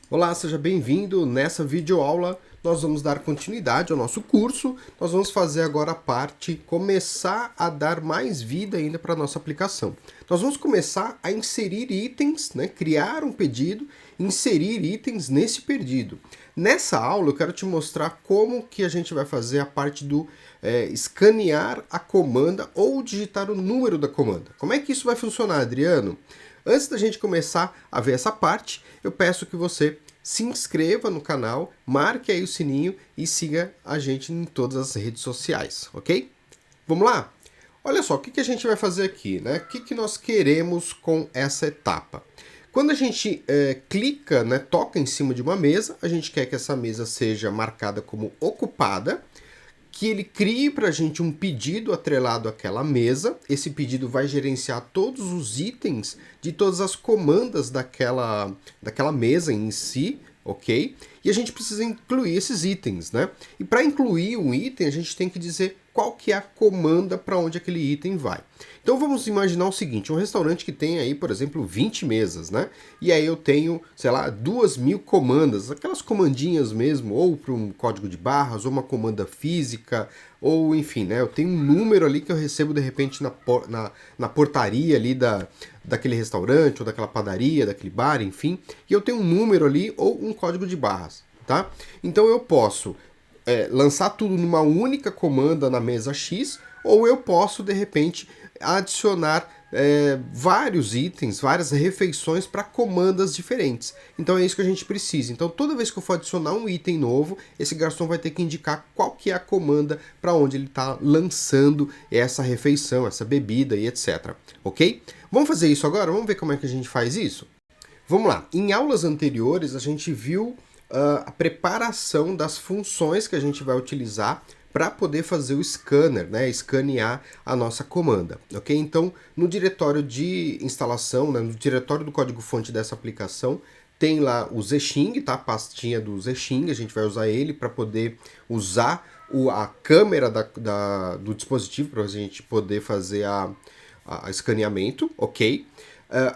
Olá, seja bem-vindo. Nessa videoaula nós vamos dar continuidade ao nosso curso. Nós vamos fazer agora a parte começar a dar mais vida ainda para a nossa aplicação. Nós vamos começar a inserir itens, criar um pedido, inserir itens nesse pedido. Nessa aula eu quero te mostrar como que a gente vai fazer a parte do escanear a comanda ou digitar o número da comanda. Como é que isso vai funcionar, Adriano? Antes da gente começar a ver essa parte, eu peço que você se inscreva no canal, marque aí o sininho e siga a gente em todas as redes sociais, ok? Vamos lá? Olha só, o que a gente vai fazer aqui, né? O que nós queremos com essa etapa? Quando a gente clica, toca em cima de uma mesa, a gente quer que essa mesa seja marcada como ocupada, que ele crie para a gente um pedido atrelado àquela mesa. Esse pedido vai gerenciar todos os itens de todas as comandas daquela mesa em si, ok? E a gente precisa incluir esses itens, né? E para incluir um item, a gente tem que dizer qual que é a comanda para onde aquele item vai. Então vamos imaginar o seguinte, um restaurante que tem aí, por exemplo, 20 mesas, né? E aí eu tenho, sei lá, 2.000 comandas, aquelas comandinhas mesmo, ou para um código de barras, ou uma comanda física, ou enfim, né? Eu tenho um número ali que eu recebo de repente na portaria ali daquele restaurante, ou daquela padaria, daquele bar, enfim, e eu tenho um número ali, ou um código de barras, tá? Então eu posso lançar tudo numa única comanda na mesa X, ou eu posso, de repente, adicionar vários itens, várias refeições para comandas diferentes. Então é isso que a gente precisa. Então toda vez que eu for adicionar um item novo, esse garçom vai ter que indicar qual que é a comanda para onde ele está lançando essa refeição, essa bebida e etc. Ok? Vamos fazer isso agora? Vamos ver como é que a gente faz isso? Vamos lá. Em aulas anteriores a gente viu a preparação das funções que a gente vai utilizar para poder fazer o scanner, escanear a nossa comanda, ok? Então, no diretório de instalação, no diretório do código-fonte dessa aplicação, tem lá o Zxing, tá? A pastinha do Zxing, a gente vai usar ele para poder usar a câmera do dispositivo para a gente poder fazer a escaneamento, ok?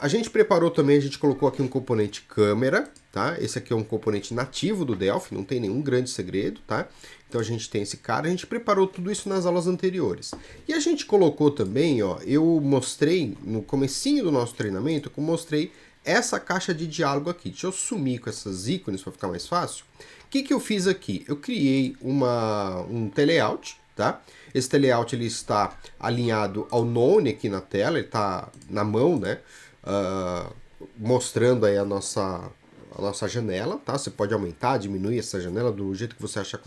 A gente preparou também, a gente colocou aqui um componente câmera, tá? Esse aqui é um componente nativo do Delphi, não tem nenhum grande segredo, tá? Então a gente tem esse cara, a gente preparou tudo isso nas aulas anteriores. E a gente colocou também, ó, eu mostrei no comecinho do nosso treinamento, eu mostrei essa caixa de diálogo aqui. Deixa eu sumir com essas ícones para ficar mais fácil. O que eu fiz aqui? Eu criei um teleout, tá? Esse teleout ele está alinhado ao none aqui na tela, ele está na mão, né? Mostrando aí a nossa janela, tá? Você pode aumentar, diminuir essa janela do jeito que você achar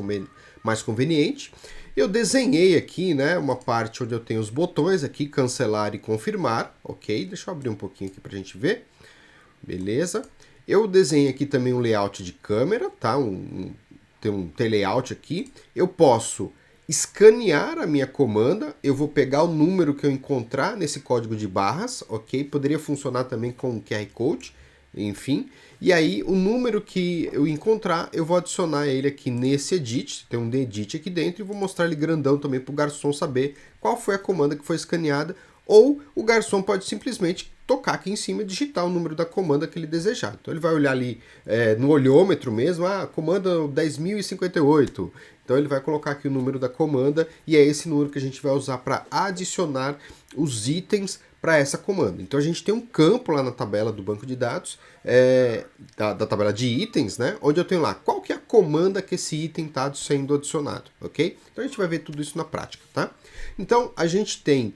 mais conveniente. Eu desenhei aqui, né, uma parte onde eu tenho os botões aqui, cancelar e confirmar, ok? Deixa eu abrir um pouquinho aqui pra gente ver. Beleza. Eu desenhei aqui também um layout de câmera, tá? Tem um teleout aqui. Eu posso escanear a minha comanda, eu vou pegar o número que eu encontrar nesse código de barras, ok? Poderia funcionar também com QR Code, enfim. E aí, o número que eu encontrar, eu vou adicionar ele aqui nesse edit, tem um edit aqui dentro, e vou mostrar ele grandão também para o garçom saber qual foi a comanda que foi escaneada, ou o garçom pode simplesmente tocar aqui em cima e digitar o número da comanda que ele desejar. Então ele vai olhar ali no olhômetro mesmo, comanda 10.058. Então ele vai colocar aqui o número da comanda e é esse número que a gente vai usar para adicionar os itens para essa comanda. Então a gente tem um campo lá na tabela do banco de dados, da tabela de itens, né, onde eu tenho lá qual que é a comanda que esse item está sendo adicionado, ok? Então a gente vai ver tudo isso na prática, tá? Então a gente tem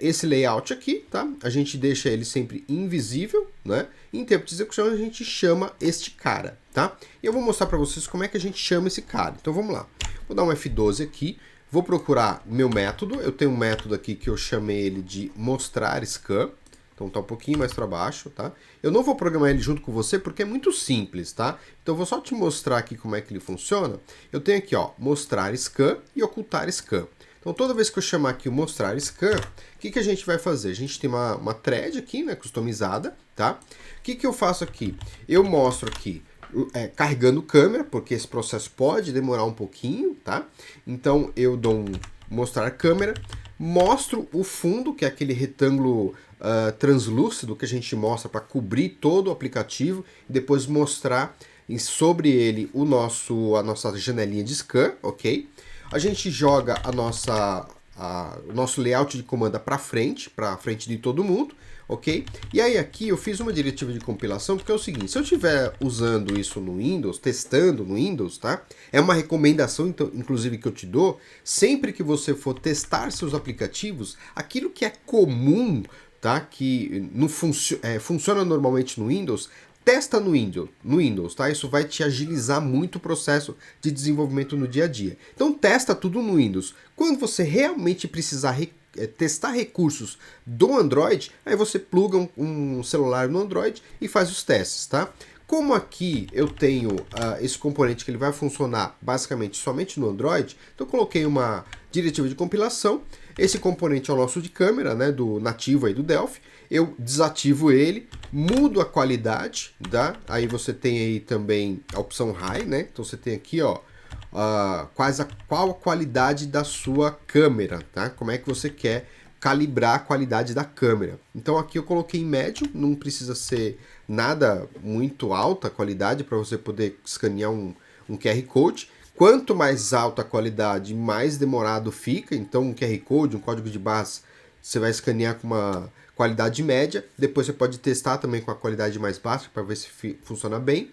esse layout aqui, tá? A gente deixa ele sempre invisível, né? Em tempo de execução a gente chama este cara, tá? E eu vou mostrar para vocês como é que a gente chama esse cara. Então vamos lá. Vou dar um F12 aqui. Vou procurar meu método. Eu tenho um método aqui que eu chamei ele de mostrar scan. Então tá um pouquinho mais para baixo, tá? Eu não vou programar ele junto com você porque é muito simples, tá? Então eu vou só te mostrar aqui como é que ele funciona. Eu tenho aqui, ó, mostrar scan e ocultar scan. Então toda vez que eu chamar aqui o mostrar scan, o que a gente vai fazer? A gente tem uma thread aqui, né, customizada, tá? O que eu faço aqui? Eu mostro aqui carregando câmera, porque esse processo pode demorar um pouquinho, tá? Então eu dou um mostrar câmera, mostro o fundo, que é aquele retângulo translúcido que a gente mostra para cobrir todo o aplicativo, e depois mostrar e sobre ele a nossa janelinha de scan, ok? A gente joga o nosso layout de comanda para frente de todo mundo, ok? E aí aqui eu fiz uma diretiva de compilação, porque é o seguinte, se eu estiver usando isso no Windows, testando no Windows, tá? É uma recomendação, então, inclusive, que eu te dou, sempre que você for testar seus aplicativos, aquilo que é comum, tá? Que não funciona normalmente no Windows, testa no Windows, tá? Isso vai te agilizar muito o processo de desenvolvimento no dia a dia. Então testa tudo no Windows. Quando você realmente precisar testar recursos do Android, aí você pluga um celular no Android e faz os testes, tá? Como aqui eu tenho esse componente que ele vai funcionar basicamente somente no Android, então eu coloquei uma diretiva de compilação. Esse componente é o nosso de câmera, né, do nativo aí do Delphi. Eu desativo ele, mudo a qualidade, tá? Aí você tem aí também a opção High, né? Então você tem aqui, ó, qual a qualidade da sua câmera, tá? Como é que você quer calibrar a qualidade da câmera. Então aqui eu coloquei em médio, não precisa ser nada muito alta a qualidade para você poder escanear um QR Code. Quanto mais alta a qualidade, mais demorado fica. Então um QR Code, um código de barras, você vai escanear com uma qualidade média. Depois você pode testar também com a qualidade mais baixa para ver se funciona bem.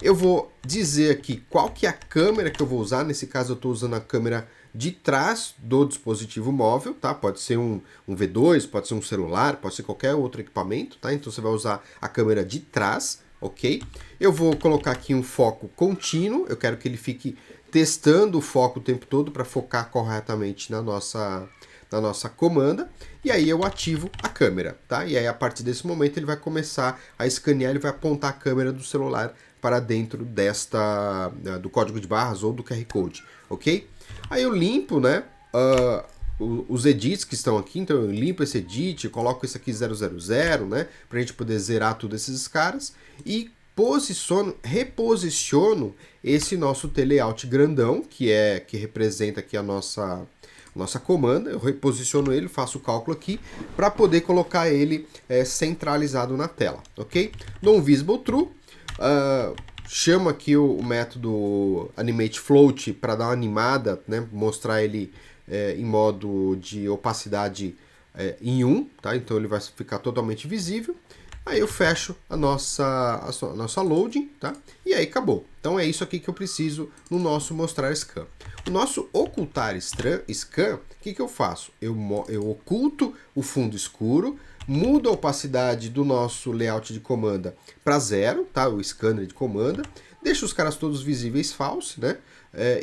Eu vou dizer aqui qual que é a câmera que eu vou usar. Nesse caso eu estou usando a câmera de trás do dispositivo móvel, tá? Pode ser um V2, pode ser um celular, pode ser qualquer outro equipamento, tá? Então você vai usar a câmera de trás, ok? Eu vou colocar aqui um foco contínuo, eu quero que ele fique testando o foco o tempo todo para focar corretamente na nossa comanda, e aí eu ativo a câmera, tá? E aí a partir desse momento ele vai começar a escanear, ele vai apontar a câmera do celular para dentro do código de barras ou do QR Code, ok? Aí eu limpo, né, os edits que estão aqui, então eu limpo esse edit, coloco esse aqui 000, né, para a gente poder zerar todos esses caras, e reposiciono esse nosso T-Layout grandão, que representa aqui a nossa comanda. Eu reposiciono ele, faço o cálculo aqui, para poder colocar ele centralizado na tela, ok? Dou um visible true, chamo aqui o método animate float para dar uma animada, né, mostrar ele em modo de opacidade em 1, tá? Então ele vai ficar totalmente visível. Aí eu fecho a nossa loading, tá? E aí acabou. Então é isso aqui que eu preciso no nosso mostrar scan. O nosso ocultar scan, o que eu faço? Eu oculto o fundo escuro, mudo a opacidade do nosso layout de comanda para 0, tá? O scanner de comanda, deixo os caras todos visíveis false, né?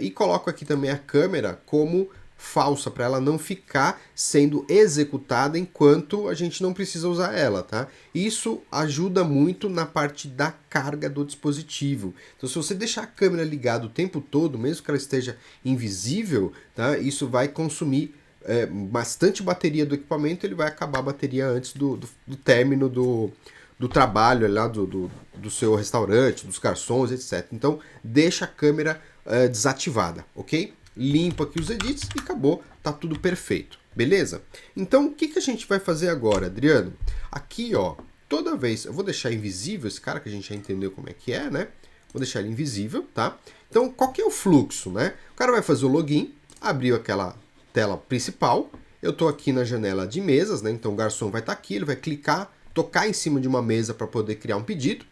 E coloco aqui também a câmera como falsa, para ela não ficar sendo executada enquanto a gente não precisa usar ela, tá? Isso ajuda muito na parte da carga do dispositivo. Então, se você deixar a câmera ligada o tempo todo, mesmo que ela esteja invisível, tá? Isso vai consumir bastante bateria do equipamento, ele vai acabar a bateria antes do término do trabalho lá do seu restaurante, dos garçons, etc. Então, deixa a câmera desativada, ok? Limpo aqui os edits e acabou, tá tudo perfeito, beleza? Então, o que a gente vai fazer agora, Adriano? Aqui, ó, toda vez, eu vou deixar invisível esse cara, que a gente já entendeu como é que é, né? Vou deixar ele invisível, tá? Então, qual que é o fluxo, né? O cara vai fazer o login, abriu aquela tela principal, eu tô aqui na janela de mesas, né? Então, o garçom vai estar aqui, ele vai clicar, tocar em cima de uma mesa para poder criar um pedido.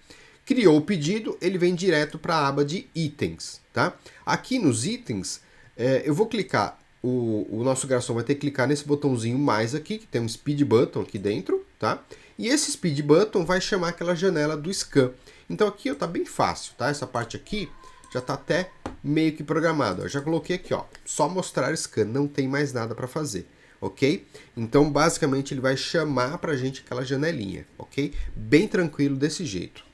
Criou o pedido, ele vem direto para a aba de itens, tá? Aqui nos itens, eu vou clicar, o nosso garçom vai ter que clicar nesse botãozinho mais aqui, que tem um speed button aqui dentro, tá? E esse speed button vai chamar aquela janela do scan. Então aqui ó, tá bem fácil, tá? Essa parte aqui já tá até meio que programada. Eu já coloquei aqui, ó, só mostrar scan, não tem mais nada para fazer, ok? Então basicamente ele vai chamar pra gente aquela janelinha, ok? Bem tranquilo desse jeito.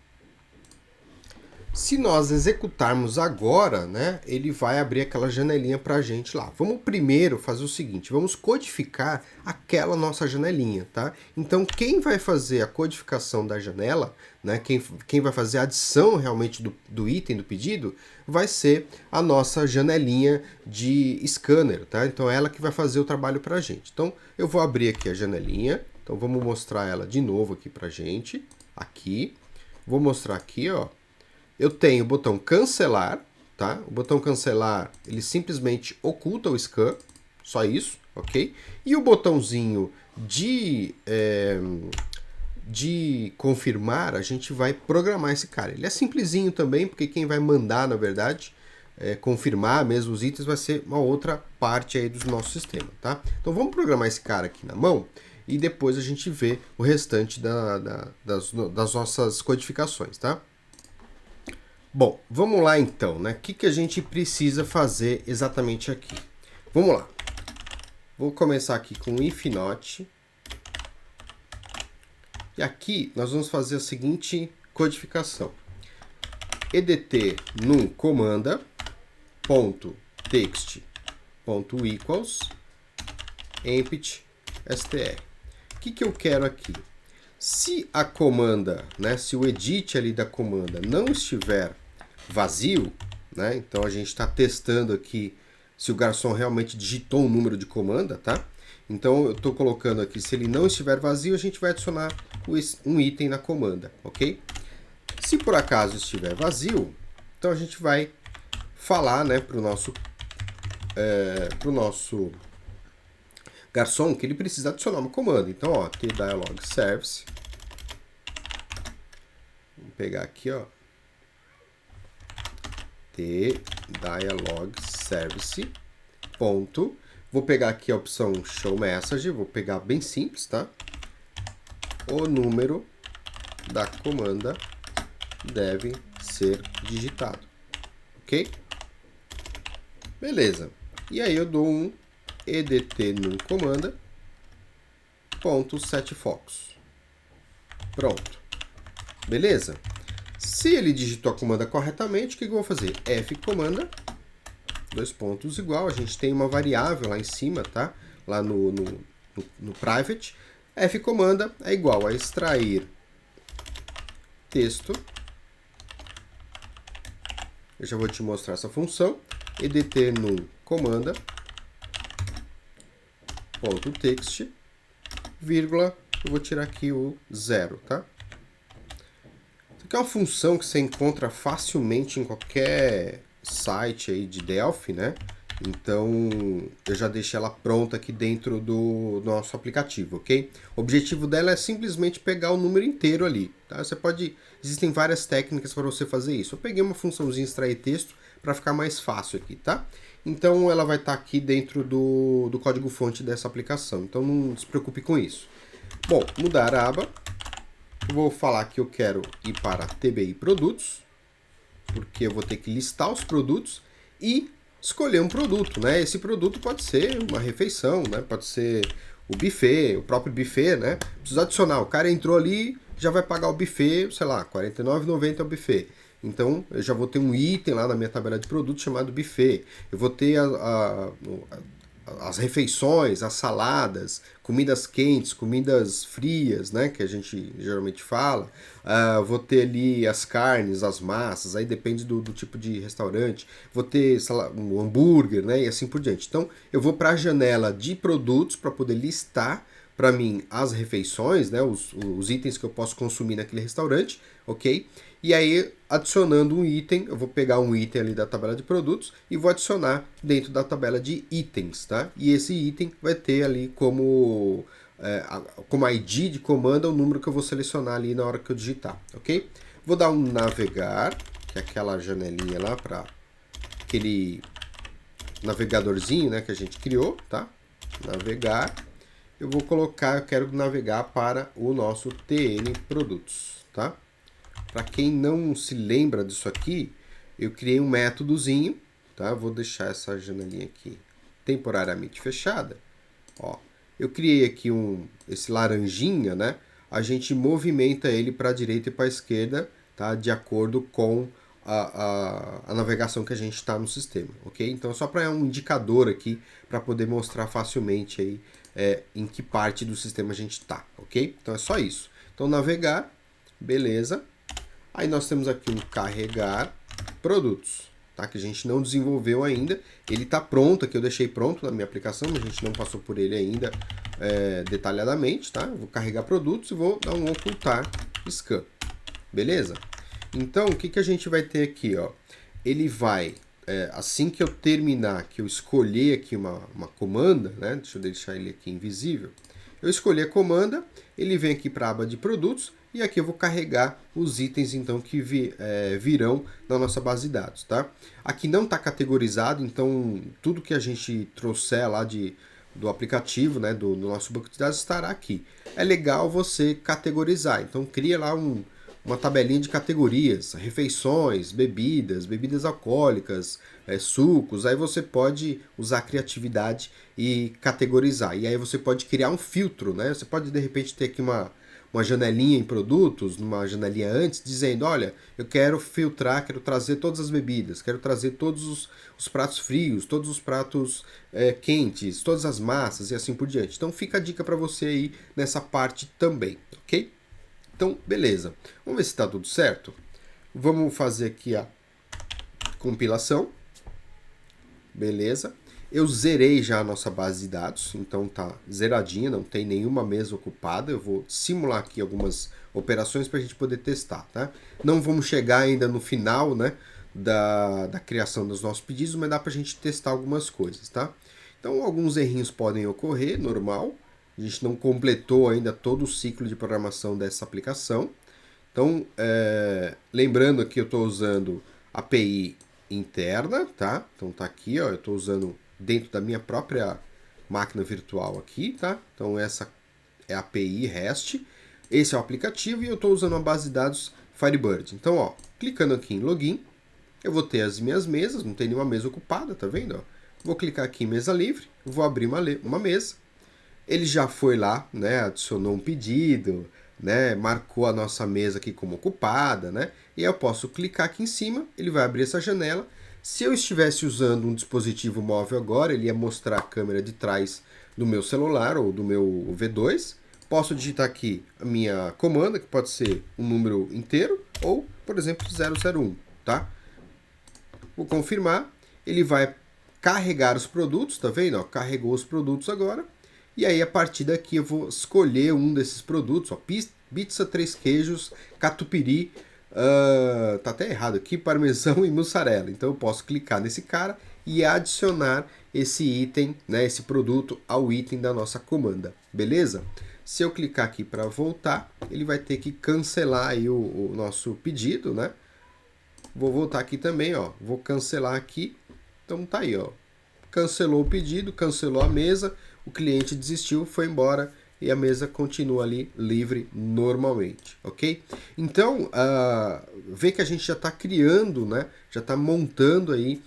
Se nós executarmos agora, né, ele vai abrir aquela janelinha para a gente lá. Vamos primeiro fazer o seguinte, vamos codificar aquela nossa janelinha, tá? Então, quem vai fazer a codificação da janela, né, quem vai fazer a adição realmente do item do pedido, vai ser a nossa janelinha de scanner, tá? Então, é ela que vai fazer o trabalho para a gente. Então, eu vou abrir aqui a janelinha. Então, vamos mostrar ela de novo aqui para a gente. Aqui. Vou mostrar aqui, ó. eu tenho o botão cancelar, tá? O botão cancelar, ele simplesmente oculta o scan, só isso, ok? E o botãozinho de confirmar, a gente vai programar esse cara. Ele é simplesinho também, porque quem vai mandar, na verdade, confirmar mesmo os itens vai ser uma outra parte aí do nosso sistema, tá? Então vamos programar esse cara aqui na mão e depois a gente vê o restante das nossas codificações, tá? Bom, vamos lá então, né? O que a gente precisa fazer exatamente aqui? Vamos lá. Vou começar aqui com if not. E aqui nós vamos fazer a seguinte codificação. edt num comanda ponto text ponto equals empty str. O que eu quero aqui? Se a comanda, né, se o edit ali da comanda não estiver vazio, né, então a gente está testando aqui se o garçom realmente digitou um número de comanda, tá? Então eu estou colocando aqui, se ele não estiver vazio, a gente vai adicionar um item na comanda, ok? Se por acaso estiver vazio, então a gente vai falar, né, para o nosso garçom que ele precisa adicionar uma comanda. Então, ó, tdialog service. Vamos pegar aqui, ó. tdialog service. Ponto. Vou pegar aqui a opção show message. Vou pegar bem simples, tá? O número da comanda deve ser digitado. Ok? Beleza. E aí eu dou um edt num comanda ponto setFocus. Pronto. Beleza? Se ele digitou a comanda corretamente, o que eu vou fazer? Fcomanda, dois pontos igual, a gente tem uma variável lá em cima, tá? Lá no private. Fcomanda é igual a extrair texto. Eu já vou te mostrar essa função. edt num comanda ponto text, vírgula, eu vou tirar aqui o 0, tá? Isso aqui é uma função que você encontra facilmente em qualquer site aí de Delphi, né? Então, eu já deixei ela pronta aqui dentro do nosso aplicativo, ok? O objetivo dela é simplesmente pegar o número inteiro ali, tá? Existem várias técnicas para você fazer isso. Eu peguei uma funçãozinha extrair texto para ficar mais fácil aqui, tá? Então, ela vai estar aqui dentro do código-fonte dessa aplicação. Então, não se preocupe com isso. Bom, mudar a aba. Eu vou falar que eu quero ir para TBI Produtos, porque eu vou ter que listar os produtos e escolher um produto, né? Esse produto pode ser uma refeição, né? Pode ser o buffet, o próprio buffet, né? Preciso adicionar. O cara entrou ali, já vai pagar o buffet, sei lá, R$ 49,90 é o buffet. Então, eu já vou ter um item lá na minha tabela de produtos chamado buffet. Eu vou ter as refeições, as saladas, comidas quentes, comidas frias, né, que a gente geralmente fala. Vou ter ali as carnes, as massas, aí depende do tipo de restaurante. Vou ter um hambúrguer, né, e assim por diante. Então, eu vou para a janela de produtos para poder listar para mim as refeições, né, os itens que eu posso consumir naquele restaurante, ok? E aí, adicionando um item, eu vou pegar um item ali da tabela de produtos e vou adicionar dentro da tabela de itens, tá? E esse item vai ter ali como ID de comanda o número que eu vou selecionar ali na hora que eu digitar, ok? Vou dar um navegar, que é aquela janelinha lá para aquele navegadorzinho, né, que a gente criou, tá? Navegar. Eu vou colocar, eu quero navegar para o nosso TN Produtos, tá? Para quem não se lembra disso aqui, eu criei um métodozinho, tá? Vou deixar essa janelinha aqui temporariamente fechada. Ó, eu criei aqui esse laranjinha, né? A gente movimenta ele para a direita e para a esquerda, tá? De acordo com a navegação que a gente está no sistema, ok? Então, só para um indicador aqui, para poder mostrar facilmente aí em que parte do sistema a gente está, ok? Então, é só isso. Então, navegar, beleza. Aí nós temos aqui um carregar produtos, tá? Que a gente não desenvolveu ainda. Ele está pronto aqui, eu deixei pronto na minha aplicação, mas a gente não passou por ele ainda detalhadamente, tá? Eu vou carregar produtos e vou dar um ocultar scan, beleza? Então, o que a gente vai ter aqui, ó? Ele vai, assim que eu terminar, que eu escolher aqui uma comanda, né? Deixa eu deixar ele aqui invisível. Eu escolhi a comanda, ele vem aqui para a aba de produtos e aqui eu vou carregar os itens então que virão na nossa base de dados, tá? Aqui não está categorizado, então tudo que a gente trouxer lá do aplicativo, né, do nosso banco de dados estará aqui. É legal você categorizar, então cria lá uma tabelinha de categorias, refeições, bebidas alcoólicas, sucos, aí você pode usar a criatividade e categorizar. E aí você pode criar um filtro, né? Você pode de repente ter aqui uma janelinha em produtos, numa janelinha antes, dizendo, olha, eu quero filtrar, quero trazer todas as bebidas, quero trazer todos os pratos frios, todos os pratos quentes, todas as massas e assim por diante. Então fica a dica para você aí nessa parte também, ok? Então, beleza. Vamos ver se está tudo certo. Vamos fazer aqui a compilação. Beleza. Eu zerei já a nossa base de dados, então tá zeradinha, não tem nenhuma mesa ocupada. Eu vou simular aqui algumas operações para a gente poder testar, tá? Não vamos chegar ainda no final, né, da criação dos nossos pedidos, mas dá para a gente testar algumas coisas, tá? Então, alguns errinhos podem ocorrer, normal. A gente não completou ainda todo o ciclo de programação dessa aplicação. Então, lembrando que eu estou usando API interna, tá? Então tá aqui, ó, eu estou usando dentro da minha própria máquina virtual aqui, tá? Então essa é a API REST, esse é o aplicativo e eu estou usando a base de dados Firebird. Então, ó, clicando aqui em login, eu vou ter as minhas mesas, não tem nenhuma mesa ocupada, tá vendo? Ó? Vou clicar aqui em mesa livre, vou abrir uma mesa. Ele já foi lá, né, adicionou um pedido, né, marcou a nossa mesa aqui como ocupada, né, e eu posso clicar aqui em cima, ele vai abrir essa janela. Se eu estivesse usando um dispositivo móvel agora, ele ia mostrar a câmera de trás do meu celular ou do meu V2. Posso digitar aqui a minha comanda, que pode ser um número inteiro, ou, por exemplo, 001, tá? Vou confirmar, ele vai carregar os produtos, tá vendo? Ó, carregou os produtos agora. E aí, a partir daqui, eu vou escolher um desses produtos, ó, pizza 3 queijos, catupiry, tá até errado aqui, parmesão e mussarela. Então, eu posso clicar nesse cara e adicionar esse item, né, esse produto ao item da nossa comanda, beleza? Se eu clicar aqui para voltar, ele vai ter que cancelar aí o nosso pedido, né? Vou voltar aqui também, ó, vou cancelar aqui, então tá aí, ó. Cancelou o pedido, cancelou a mesa, o cliente desistiu, foi embora e a mesa continua ali livre normalmente, ok? Então, vê que a gente já está criando, né? Já está montando aí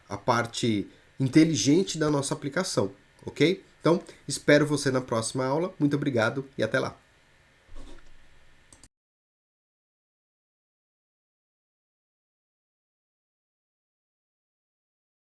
a parte inteligente da nossa aplicação, ok? Então, espero você na próxima aula. Muito obrigado e até lá!